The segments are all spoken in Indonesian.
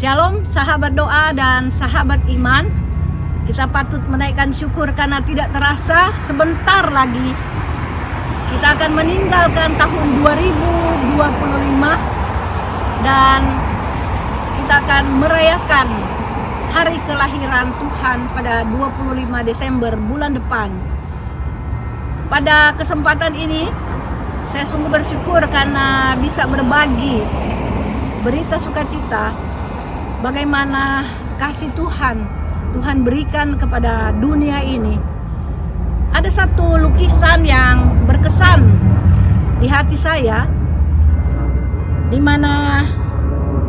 Shalom sahabat doa dan sahabat iman. Kita patut menaikkan syukur karena tidak terasa sebentar lagi kita akan meninggalkan tahun 2025 dan kita akan merayakan hari kelahiran Tuhan pada 25 Desember bulan depan. Pada kesempatan ini saya sungguh bersyukur karena bisa berbagi berita sukacita bagaimana kasih Tuhan berikan kepada dunia ini. Ada satu lukisan yang berkesan di hati saya, di mana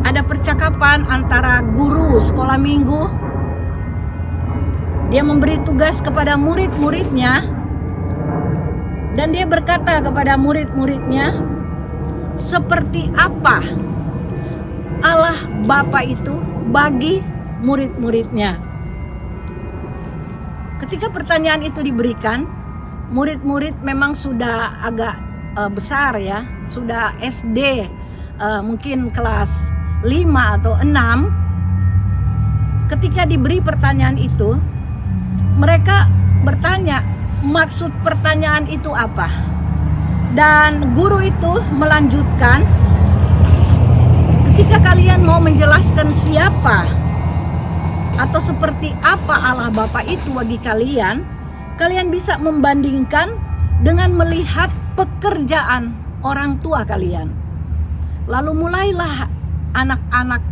ada percakapan antara guru sekolah minggu. Dia memberi tugas kepada murid-muridnya dan dia berkata kepada murid-muridnya, seperti apa Allah Bapa itu bagi murid-muridnya. Ketika pertanyaan itu diberikan, murid-murid memang sudah agak besar ya, sudah SD, mungkin kelas 5 atau 6. Ketika diberi pertanyaan itu, mereka bertanya maksud pertanyaan itu apa. Dan guru itu melanjutkan, ketika kalian mau menjelaskan siapa atau seperti apa Allah Bapa itu bagi kalian, kalian bisa membandingkan dengan melihat pekerjaan orang tua kalian. Lalu mulailah anak-anak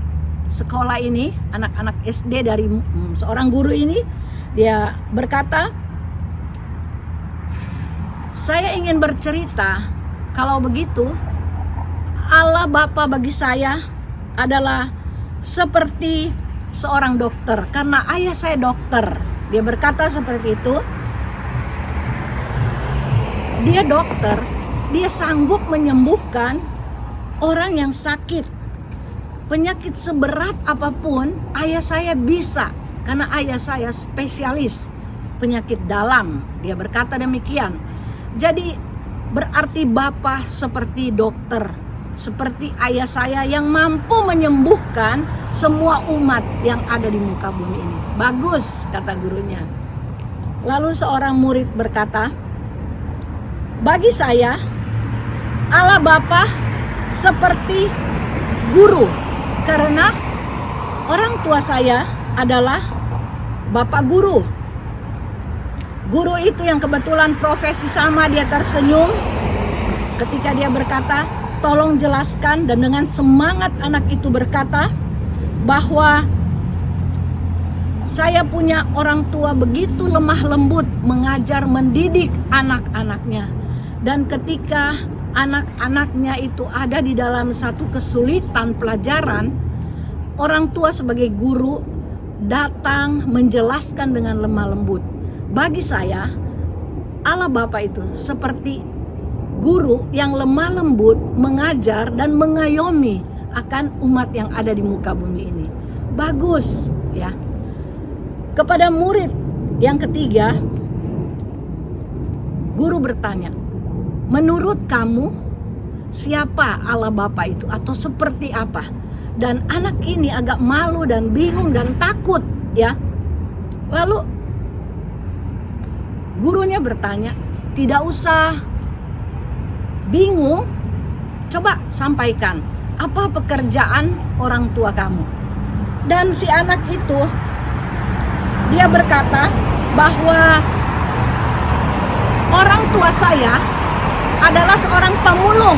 sekolah ini, anak-anak SD dari seorang guru ini, dia berkata, saya ingin bercerita kalau begitu Allah Bapa bagi saya adalah seperti seorang dokter, karena ayah saya dokter. Dia berkata seperti itu. Dia dokter, dia sanggup menyembuhkan orang yang sakit. Penyakit seberat apapun, ayah saya bisa, karena ayah saya spesialis penyakit dalam. Dia berkata demikian. Jadi berarti Bapa seperti dokter, seperti ayah saya yang mampu menyembuhkan semua umat yang ada di muka bumi ini. Bagus, kata gurunya. Lalu seorang murid berkata, bagi saya Allah Bapa seperti guru, karena orang tua saya adalah bapak guru. Guru itu yang kebetulan profesi sama, dia tersenyum ketika dia berkata, tolong jelaskan. Dan dengan semangat anak itu berkata bahwa saya punya orang tua begitu lemah lembut mengajar mendidik anak-anaknya. Dan ketika anak-anaknya itu ada di dalam satu kesulitan pelajaran, orang tua sebagai guru datang menjelaskan dengan lemah lembut. Bagi saya Allah Bapa itu seperti guru yang lemah lembut mengajar dan mengayomi akan umat yang ada di muka bumi ini. Bagus ya. Kepada murid yang ketiga, guru bertanya, menurut kamu siapa Allah Bapa itu, atau seperti apa? Dan anak ini agak malu dan bingung dan takut ya. Lalu gurunya bertanya, tidak usah bingung, coba sampaikan apa pekerjaan orang tua kamu. Dan si anak itu dia berkata bahwa orang tua saya adalah seorang pemulung.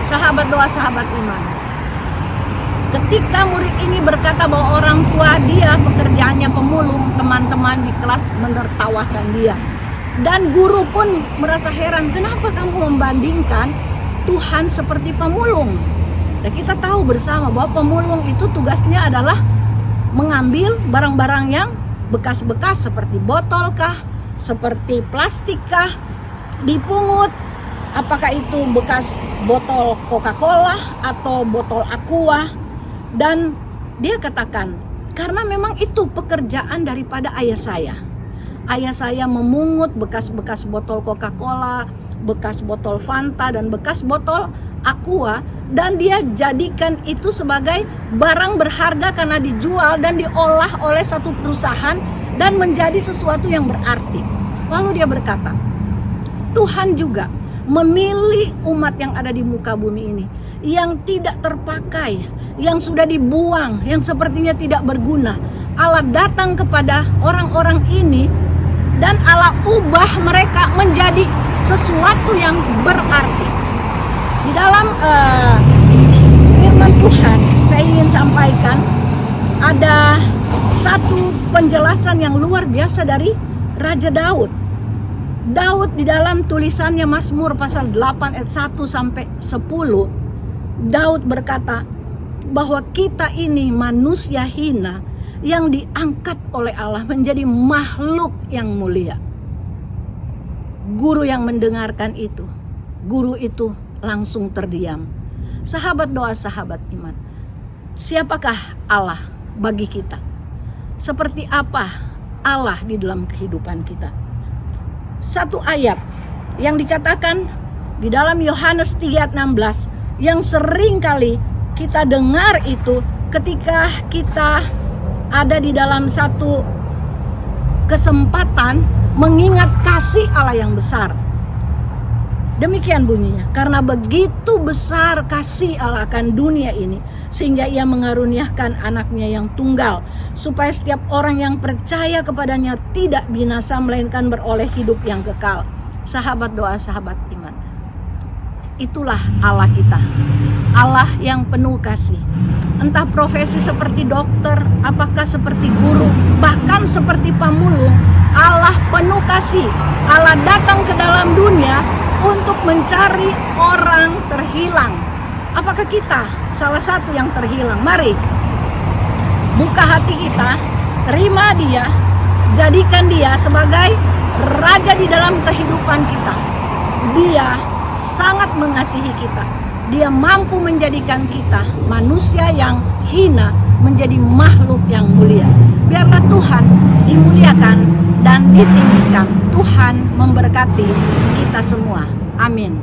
Sahabat doa, sahabat iman, ketika murid ini berkata bahwa orang tua dia pekerjaannya pemulung, teman-teman di kelas menertawakan dia. Dan guru pun merasa heran, kenapa kamu membandingkan Tuhan seperti pemulung? Dan kita tahu bersama bahwa pemulung itu tugasnya adalah mengambil barang-barang yang bekas-bekas seperti botol kah, seperti plastik kah, dipungut. Apakah itu bekas botol Coca-Cola atau botol Aqua. Dan dia katakan, karena memang itu pekerjaan daripada ayah saya. Ayah saya memungut bekas-bekas botol Coca-Cola, bekas botol Fanta, dan bekas botol Aqua dan dia jadikan itu sebagai barang berharga karena dijual dan diolah oleh satu perusahaan dan menjadi sesuatu yang berarti. Lalu dia berkata, Tuhan juga memilih umat yang ada di muka bumi ini, yang tidak terpakai, yang sudah dibuang, yang sepertinya tidak berguna. Allah datang kepada orang-orang ini dan Allah ubah mereka menjadi sesuatu yang berarti. Di dalam firman Tuhan, saya ingin sampaikan ada satu penjelasan yang luar biasa dari Raja Daud. Daud di dalam tulisannya Mazmur pasal 8 ayat 1 sampai 10, Daud berkata bahwa kita ini manusia hina yang diangkat oleh Allah menjadi makhluk yang mulia. Guru yang mendengarkan itu, guru itu langsung terdiam. Sahabat doa, sahabat iman, siapakah Allah bagi kita? Seperti apa Allah di dalam kehidupan kita? Satu ayat yang dikatakan di dalam Yohanes 3:16 yang sering kali kita dengar itu ketika kita ada di dalam satu kesempatan mengingat kasih Allah yang besar. Demikian bunyinya, karena begitu besar kasih Allah akan dunia ini, sehingga ia mengaruniakan anaknya yang tunggal, supaya setiap orang yang percaya kepadanya tidak binasa, melainkan beroleh hidup yang kekal. Sahabat doa, sahabat iman, itulah Allah kita, Allah yang penuh kasih. Entah profesi seperti dokter, apakah seperti guru, bahkan seperti pemulung, Allah penuh kasih. Allah datang ke dalam dunia untuk mencari orang terhilang. Apakah kita salah satu yang terhilang? Mari buka hati kita, terima dia, jadikan dia sebagai raja di dalam kehidupan kita. Dia sangat mengasihi kita. Dia mampu menjadikan kita manusia yang hina menjadi makhluk yang mulia. Biarlah Tuhan dimuliakan dan ditinggikan. Tuhan memberkati kita semua. Amin.